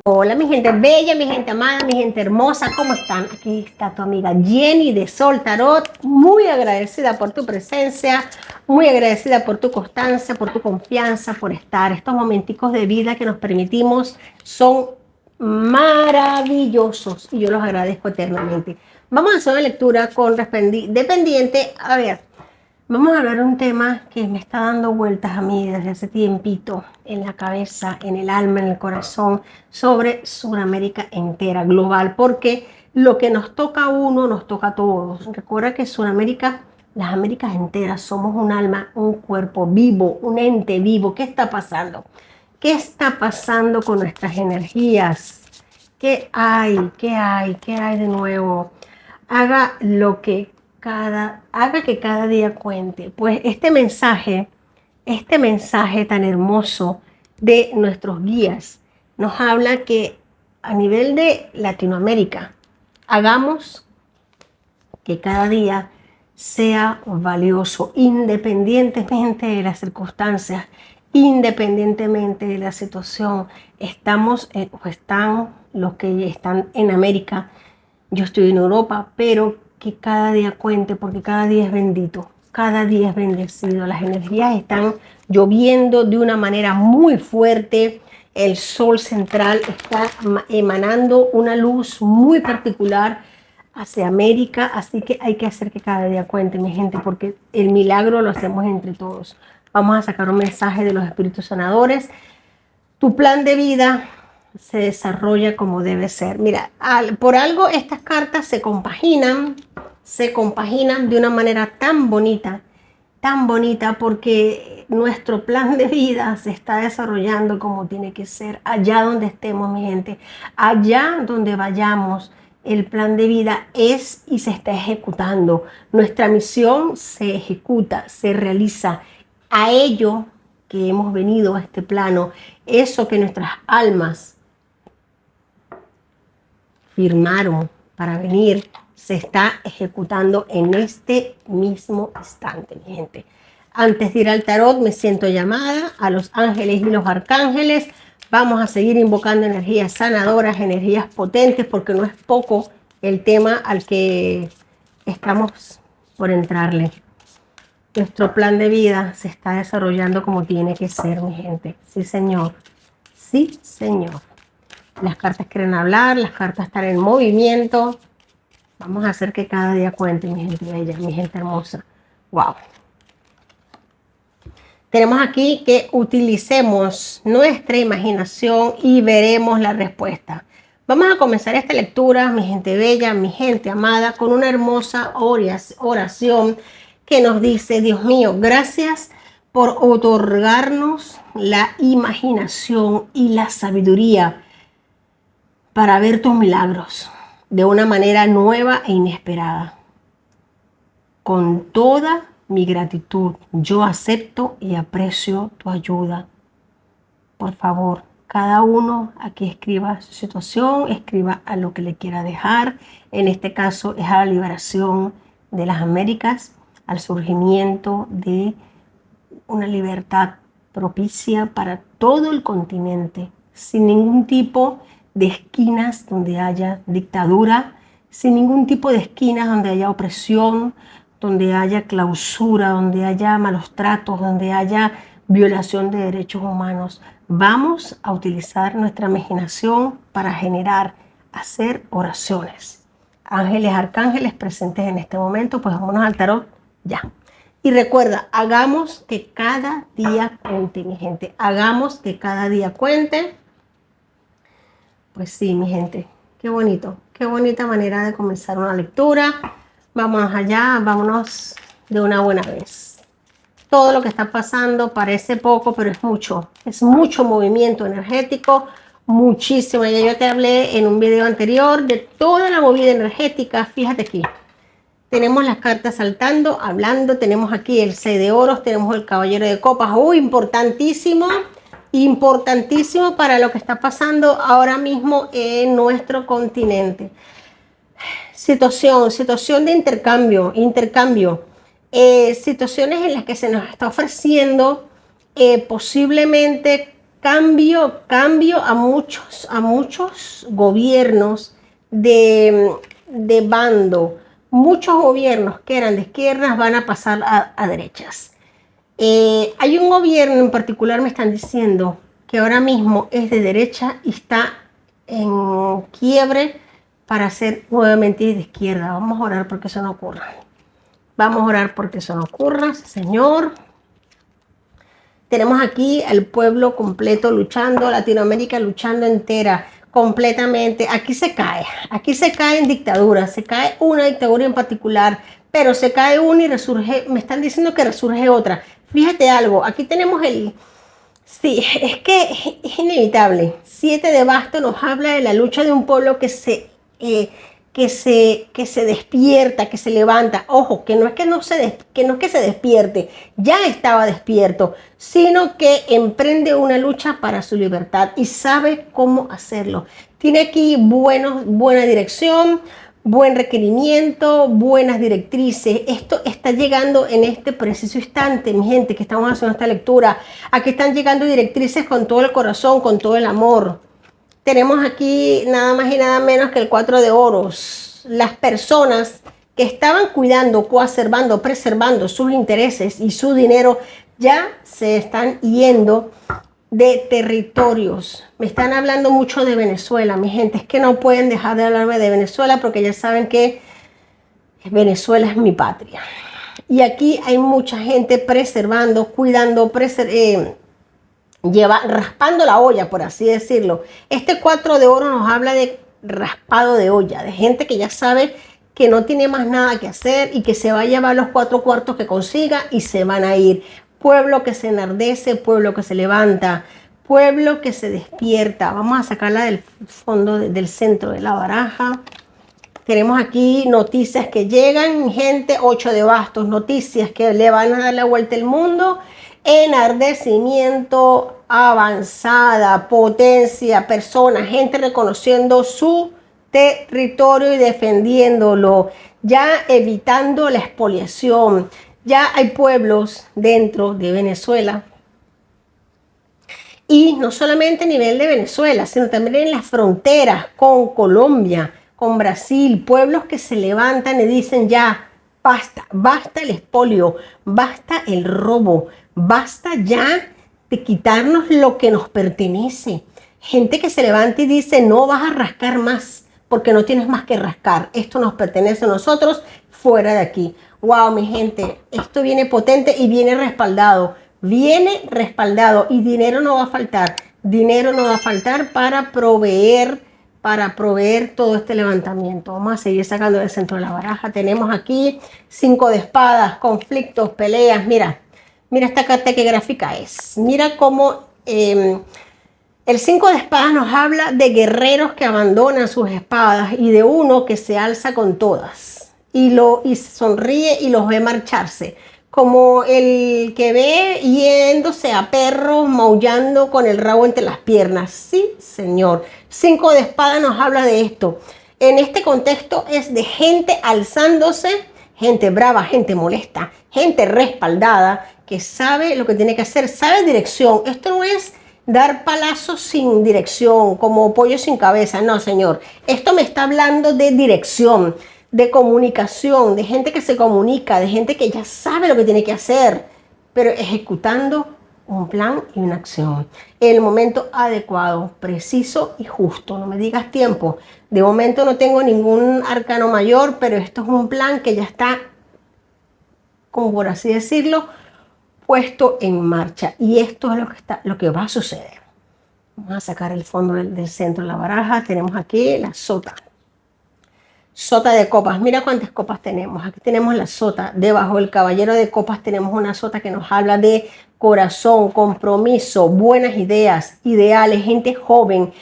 Hola mi gente bella, mi gente amada, mi gente hermosa, ¿cómo están? Aquí está tu amiga Jenny de Sol Tarot, muy agradecida por tu presencia, muy agradecida por tu constancia, por tu confianza, por estar. Estos momenticos de vida que nos permitimos son maravillosos y yo los agradezco eternamente. Vamos a hacer una lectura con dependiente. A ver, vamos a hablar de un tema que me está dando vueltas a mí desde hace tiempito en la cabeza, en el alma, en el corazón, sobre Sudamérica entera, global, porque lo que nos toca a uno nos toca a todos. Recuerda que Sudamérica, las Américas enteras, somos un alma, un cuerpo vivo, un ente vivo. ¿Qué está pasando? ¿Qué está pasando con nuestras energías? ¿Qué hay? ¿Qué hay? ¿Qué hay de nuevo? Haga que cada día cuente. Pues este mensaje tan hermoso de nuestros guías nos habla que a nivel de Latinoamérica hagamos que cada día sea valioso, independientemente de las circunstancias, independientemente de la situación. Están los que están en América, yo estoy en Europa, pero que cada día cuente porque cada día es bendito, cada día es bendecido. Las energías están lloviendo de una manera muy fuerte. El sol central está emanando una luz muy particular hacia América, así que hay que hacer que cada día cuente, mi gente, porque el milagro lo hacemos entre todos. Vamos a sacar un mensaje de los espíritus sanadores. Tu plan de vida se desarrolla como debe ser. Mira, por algo estas cartas se compaginan de una manera tan bonita, porque nuestro plan de vida se está desarrollando como tiene que ser, allá donde estemos, mi gente, allá donde vayamos. El plan de vida es y se está ejecutando. Nuestra misión se ejecuta, se realiza. A ello que hemos venido a este plano, eso que nuestras almas firmaron para venir, se está ejecutando en este mismo instante, mi gente. Antes de ir al tarot, me siento llamada a los ángeles y los arcángeles. Vamos a seguir invocando energías sanadoras, energías potentes, porque no es poco el tema al que estamos por entrarle. Nuestro plan de vida se está desarrollando como tiene que ser, mi gente. Sí, señor. Sí, señor. Las cartas quieren hablar, las cartas están en movimiento. Vamos a hacer que cada día cuente, mi gente bella, mi gente hermosa. Wow. Tenemos aquí que utilicemos nuestra imaginación y veremos la respuesta. Vamos a comenzar esta lectura, mi gente bella, mi gente amada, con una hermosa oración que nos dice: Dios mío, gracias por otorgarnos la imaginación y la sabiduría para ver tus milagros de una manera nueva e inesperada. Con toda mi gratitud, yo acepto y aprecio tu ayuda. Por favor, cada uno aquí escriba su situación, escriba a lo que le quiera dejar. En este caso es a la liberación de las Américas, al surgimiento de una libertad propicia para todo el continente, sin ningún tipo de esquinas donde haya dictadura, sin ningún tipo de esquinas donde haya opresión, donde haya clausura, donde haya malos tratos, donde haya violación de derechos humanos. Vamos a utilizar nuestra imaginación para hacer oraciones. Ángeles, arcángeles presentes en este momento, pues vámonos al tarot ya. Y recuerda, hagamos que cada día cuente, mi gente. Hagamos que cada día cuente. Pues sí, mi gente, qué bonito, qué bonita manera de comenzar una lectura. Vámonos allá, vámonos de una buena vez. Todo lo que está pasando parece poco, pero es mucho movimiento energético, muchísimo. Ya yo te hablé en un video anterior de toda la movida energética. Fíjate aquí, tenemos las cartas saltando, hablando, tenemos aquí el 6 de oros, tenemos el caballero de copas. Importantísimo, importantísimo para lo que está pasando ahora mismo en nuestro continente. Situación de intercambio, situaciones en las que se nos está ofreciendo posiblemente cambio a muchos gobiernos de bando. Muchos gobiernos que eran de izquierdas van a pasar a derechas. Hay un gobierno en particular, me están diciendo, que ahora mismo es de derecha y está en quiebre para ser nuevamente de izquierda. Vamos a orar porque eso no ocurra. Vamos a orar porque eso no ocurra, Señor. Tenemos aquí al pueblo completo luchando, Latinoamérica luchando entera, completamente. Aquí se cae en dictadura, se cae una dictadura en particular, pero se cae una y resurge, me están diciendo que resurge otra. Fíjate algo, aquí tenemos sí, es que es inevitable. 7 de bastos nos habla de la lucha de un pueblo que se despierta, que se levanta. Ojo, que no es que se despierte, ya estaba despierto, sino que emprende una lucha para su libertad y sabe cómo hacerlo. Tiene aquí buena dirección, buen requerimiento, buenas directrices. Esto está llegando en este preciso instante, mi gente, que estamos haciendo esta lectura. Aquí están llegando directrices con todo el corazón, con todo el amor. Tenemos aquí nada más y nada menos que el 4 de oros. Las personas que estaban cuidando, coaservando, preservando sus intereses y su dinero ya se están yendo de territorios. Me están hablando mucho de Venezuela, mi gente. Es que no pueden dejar de hablarme de Venezuela porque ya saben que Venezuela es mi patria. Y aquí hay mucha gente preservando, cuidando, raspando la olla, por así decirlo. Este 4 de oro nos habla de raspado de olla, de gente que ya sabe que no tiene más nada que hacer y que se va a llevar los 4 cuartos que consiga y se van a ir. Pueblo que se enardece, pueblo que se levanta, pueblo que se despierta. Vamos a sacarla del fondo, del centro de la baraja. Tenemos aquí noticias que llegan, gente, 8 de bastos, noticias que le van a dar la vuelta al mundo. Enardecimiento, avanzada, potencia, personas, gente reconociendo su territorio y defendiéndolo, ya evitando la expoliación. Ya hay pueblos dentro de Venezuela y no solamente a nivel de Venezuela, sino también en las fronteras con Colombia, con Brasil, pueblos que se levantan y dicen ya, basta el expolio, basta el robo, basta ya de quitarnos lo que nos pertenece. Gente que se levanta y dice, no vas a rascar más, porque no tienes más que rascar. Esto nos pertenece a nosotros, fuera de aquí. Wow, mi gente, esto viene potente y viene respaldado. Viene respaldado y dinero no va a faltar. Dinero no va a faltar para proveer todo este levantamiento. Vamos a seguir sacando del centro de la baraja. Tenemos aquí 5 de espadas, conflictos, peleas. Mira esta carta que gráfica es. Mira cómo el 5 de espadas nos habla de guerreros que abandonan sus espadas y de uno que se alza con todas y sonríe y los ve marcharse. Como el que ve yéndose a perros maullando con el rabo entre las piernas. Sí, señor. 5 de espada nos habla de esto. En este contexto es de gente alzándose, gente brava, gente molesta, gente respaldada, que sabe lo que tiene que hacer, sabe dirección. Esto no es dar palazos sin dirección, como pollo sin cabeza. No, señor. Esto me está hablando de dirección, de comunicación, de gente que se comunica, de gente que ya sabe lo que tiene que hacer, pero ejecutando un plan y una acción. En el momento adecuado, preciso y justo. No me digas tiempo. De momento no tengo ningún arcano mayor, pero esto es un plan que ya está, como por así decirlo, puesto en marcha. Y esto es lo que va a suceder. Vamos a sacar el fondo del centro de la baraja. Tenemos aquí la sota. Sota de copas, mira cuántas copas tenemos. Aquí tenemos la sota. Debajo del caballero de copas tenemos una sota que nos habla de corazón, compromiso, buenas ideas, ideales, gente joven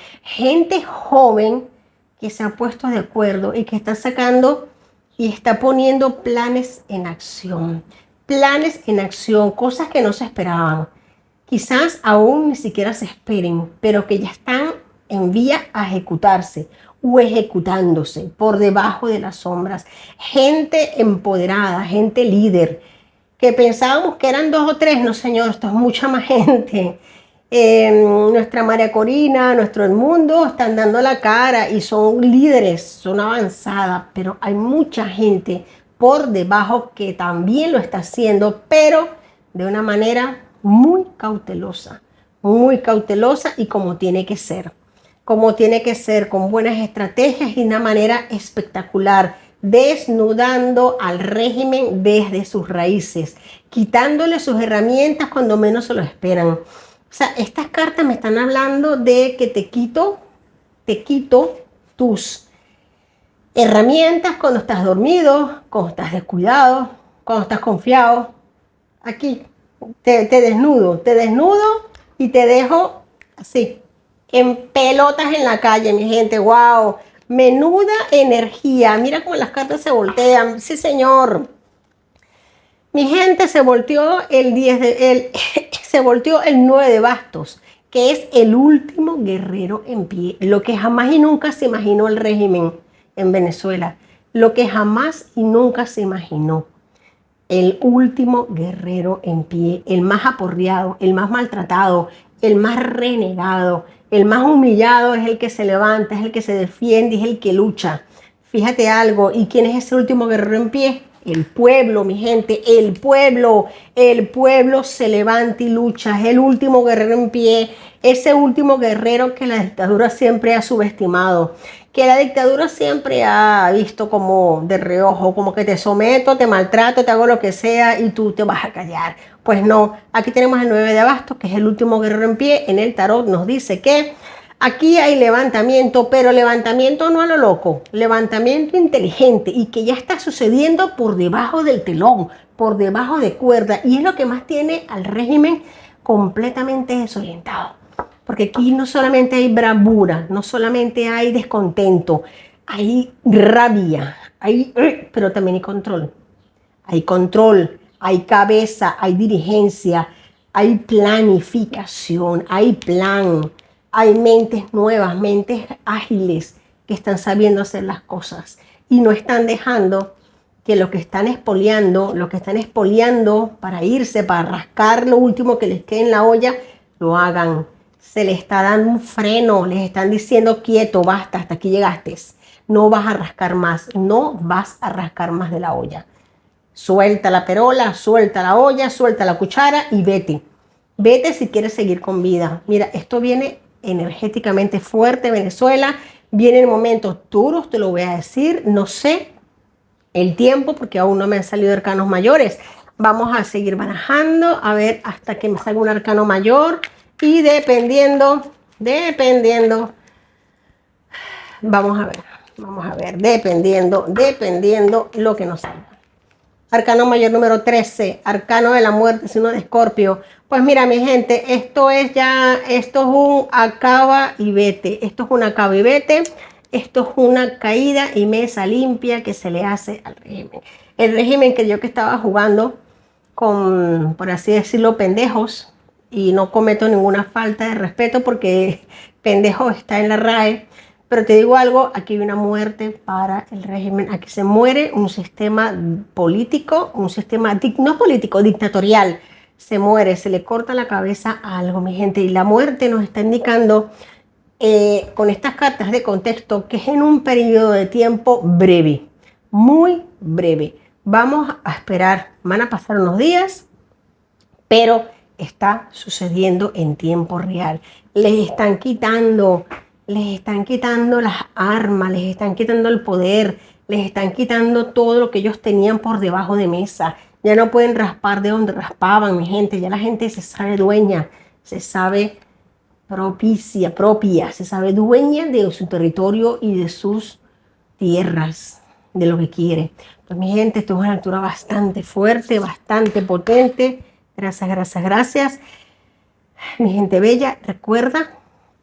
que se ha puesto de acuerdo y que está sacando y está poniendo planes en acción. Planes en acción, cosas que no se esperaban. Quizás aún ni siquiera se esperen, pero que ya están en vía a ejecutarse o ejecutándose por debajo de las sombras. Gente empoderada, gente líder, que pensábamos que eran 2 o 3, no señor, esto es mucha más gente. Nuestra María Corina, nuestro Edmundo están dando la cara y son líderes, son avanzadas, pero hay mucha gente por debajo que también lo está haciendo, pero de una manera muy cautelosa y como tiene que ser, con buenas estrategias y una manera espectacular, desnudando al régimen desde sus raíces, quitándole sus herramientas cuando menos se lo esperan. O sea, estas cartas me están hablando de que te quito tus herramientas cuando estás dormido, cuando estás descuidado, cuando estás confiado. Aquí te desnudo y te dejo así, en pelotas en la calle, mi gente. Wow, menuda energía. Mira cómo las cartas se voltean. Sí, señor. Mi gente, se volteó se volteó el 9 de bastos, que es el último guerrero en pie. Lo que jamás y nunca se imaginó el régimen en Venezuela. Lo que jamás y nunca se imaginó. El último guerrero en pie, el más aporreado, el más maltratado, el más renegado, el más humillado es el que se levanta, es el que se defiende, es el que lucha. Fíjate algo, ¿y quién es ese último guerrero en pie? El pueblo, mi gente, el pueblo se levanta y lucha, es el último guerrero en pie, ese último guerrero que la dictadura siempre ha subestimado, que la dictadura siempre ha visto como de reojo, como que te someto, te maltrato, te hago lo que sea y tú te vas a callar. Pues no, aquí tenemos el 9 de bastos, que es el último guerrero en pie. En el tarot nos dice que aquí hay levantamiento, pero levantamiento no a lo loco, levantamiento inteligente y que ya está sucediendo por debajo del telón, por debajo de cuerda, y es lo que más tiene al régimen completamente desorientado. Porque aquí no solamente hay bravura, no solamente hay descontento, hay rabia, pero también hay control. Hay control, hay cabeza, hay dirigencia, hay planificación, hay plan, hay mentes nuevas, mentes ágiles que están sabiendo hacer las cosas y no están dejando que lo que están expoliando para irse, para rascar lo último que les quede en la olla, lo hagan. Se les está dando un freno, les están diciendo quieto, basta, hasta aquí llegaste. No vas a rascar más, no vas a rascar más de la olla. Suelta la perola, suelta la olla, suelta la cuchara y vete. Vete si quieres seguir con vida. Mira, esto viene energéticamente fuerte, Venezuela. Vienen momentos duros, te lo voy a decir. No sé el tiempo porque aún no me han salido arcanos mayores. Vamos a seguir barajando a ver hasta que me salga un arcano mayor. Y dependiendo, vamos a ver, dependiendo lo que nos salga. Arcano mayor número 13, arcano de la muerte, signo de Escorpio. Pues mira, mi gente, esto es un acaba y vete. Esto es un acaba y vete. Esto es una caída y mesa limpia que se le hace al régimen. El régimen que yo que estaba jugando con, por así decirlo, pendejos, y no cometo ninguna falta de respeto porque pendejo está en la RAE. Pero te digo algo, aquí hay una muerte para el régimen, aquí se muere un sistema político, un sistema, no político, dictatorial, se muere, se le corta la cabeza a algo, mi gente, y la muerte nos está indicando con estas cartas de contexto que es en un periodo de tiempo breve, muy breve. Vamos a esperar, van a pasar unos días, pero está sucediendo en tiempo real. Les están quitando las armas, les están quitando el poder, les están quitando todo lo que ellos tenían por debajo de mesa. Ya no pueden raspar de donde raspaban, mi gente. Ya la gente se sabe dueña, se sabe propia, se sabe dueña de su territorio y de sus tierras, de lo que quiere. Pues mi gente, esto es una lectura bastante fuerte, bastante potente. Gracias. Mi gente bella, recuerda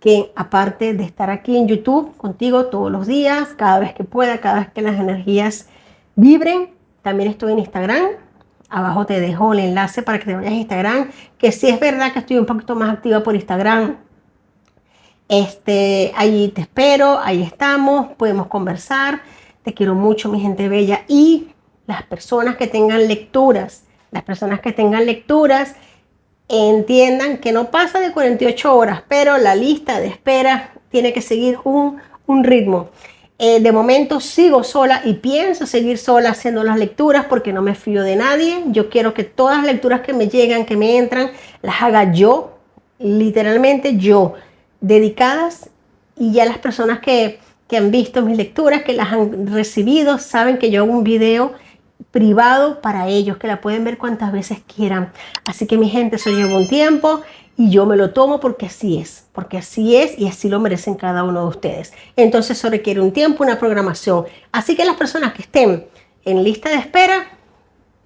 que aparte de estar aquí en YouTube contigo todos los días, cada vez que pueda, cada vez que las energías vibren, también estoy en Instagram. Abajo te dejo el enlace para que te vayas a Instagram, que sí es verdad que estoy un poquito más activa por Instagram. Allí te espero, ahí estamos, podemos conversar. Te quiero mucho, mi gente bella. Y las personas que tengan lecturas, entiendan que no pasa de 48 horas, pero la lista de espera tiene que seguir un ritmo. De momento sigo sola y pienso seguir sola haciendo las lecturas porque no me fío de nadie. Yo quiero que todas las lecturas que me llegan, que me entran, las haga yo, literalmente yo, dedicadas, y ya las personas que han visto mis lecturas, que las han recibido, saben que yo hago un video privado para ellos, que la pueden ver cuantas veces quieran. Así que mi gente, eso lleva un tiempo y yo me lo tomo porque así es y así lo merecen cada uno de ustedes. Entonces eso requiere un tiempo, una programación. Así que las personas que estén en lista de espera,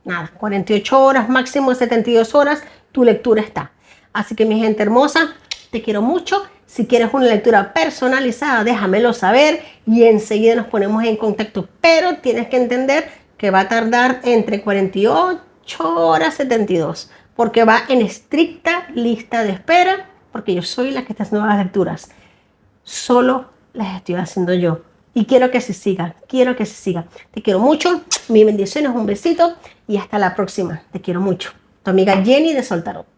nada, 48 horas, máximo 72 horas, tu lectura está. Así que mi gente hermosa, te quiero mucho. Si quieres una lectura personalizada, déjamelo saber y enseguida nos ponemos en contacto. Pero tienes que entender que va a tardar entre 48 horas 72, porque va en estricta lista de espera, porque yo soy la que está haciendo las lecturas. Solo las estoy haciendo yo. Y quiero que se siga, quiero que se siga. Te quiero mucho, mis bendiciones, un besito y hasta la próxima. Te quiero mucho. Tu amiga Jenny de Sol Tarot.